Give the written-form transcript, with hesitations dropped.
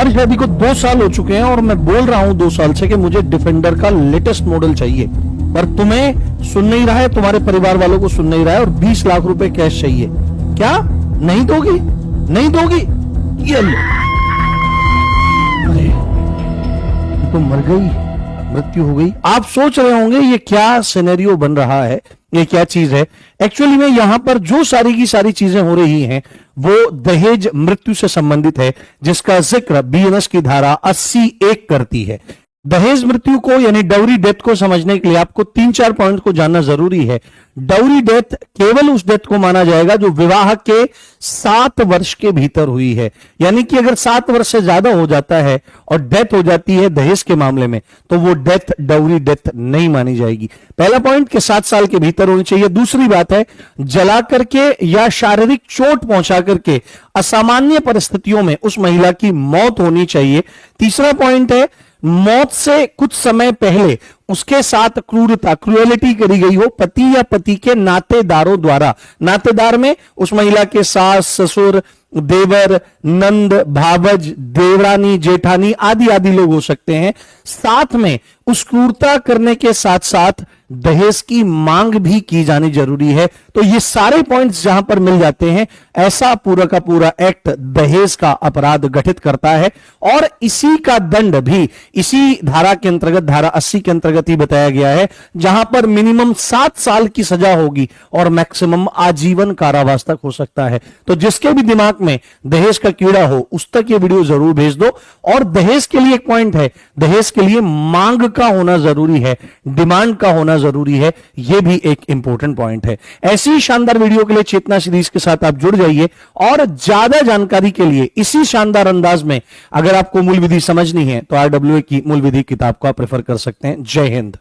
हमारी शादी को 2 साल हो चुके हैं और मैं बोल रहा हूं 2 साल से कि मुझे डिफेंडर का लेटेस्ट मॉडल चाहिए, पर तुम्हें सुन नहीं रहा है, तुम्हारे परिवार वालों को सुन नहीं रहा है और 20 लाख रुपए कैश चाहिए। क्या नहीं दोगी? नहीं दोगी? ये अरे तो मर गई, मृत्यु हो गई। आप सोच रहे होंगे ये क्या सिनेरियो बन रहा है, ये क्या चीज है। एक्चुअली में यहां पर जो सारी की सारी चीजें हो रही हैं वो दहेज मृत्यु से संबंधित है, जिसका जिक्र बीएनएस की धारा 80(1) करती है। दहेज मृत्यु को यानी डाउरी डेथ को समझने के लिए आपको 3-4 पॉइंट को जानना जरूरी है। डाउरी डेथ केवल उस डेथ को माना जाएगा जो विवाह के 7 वर्ष के भीतर हुई है, यानी कि अगर 7 वर्ष से ज्यादा हो जाता है और डेथ हो जाती है दहेज के मामले में तो वो डेथ डाउरी डेथ नहीं मानी जाएगी। पहला पॉइंट कि 7 साल के भीतर होनी चाहिए। दूसरी बात है जला करके या शारीरिक चोट पहुंचा करके असामान्य परिस्थितियों में उस महिला की मौत होनी चाहिए। तीसरा पॉइंट है मौत से कुछ समय पहले उसके साथ क्रूएलिटी करी गई हो पति या पति के नातेदारों द्वारा। नातेदार में उस महिला के सास, ससुर, देवर, नंद, भावज, देवरानी, जेठानी आदि आदि लोग हो सकते हैं। साथ में उस क्रूरता करने के साथ साथ दहेज की मांग भी की जानी जरूरी है। तो ये सारे पॉइंट्स जहां पर मिल जाते हैं ऐसा पूरा का पूरा एक्ट दहेज का अपराध गठित करता है और इसी का दंड भी इसी धारा के अंतर्गत, धारा 80 के अंतर्गत ही बताया गया है, जहां पर मिनिमम 7 साल की सजा होगी और मैक्सिमम आजीवन कारावास तक हो सकता है। तो जिसके भी दिमाग में दहेज का कीड़ा हो उस तक ये वीडियो जरूर भेज दो। और दहेज के लिए एक पॉइंट है, दहेज के लिए मांग का होना जरूरी है, डिमांड का होना जरूरी है, यह भी एक इंपॉर्टेंट पॉइंट है। ऐसी शानदार वीडियो के लिए चेतना सीरीज के साथ आप जुड़ जाइए और ज्यादा जानकारी के लिए इसी शानदार अंदाज में अगर आपको मूल विधि समझनी है तो RWA की मूल विधि किताब को आप प्रेफर कर सकते हैं। जय हिंद।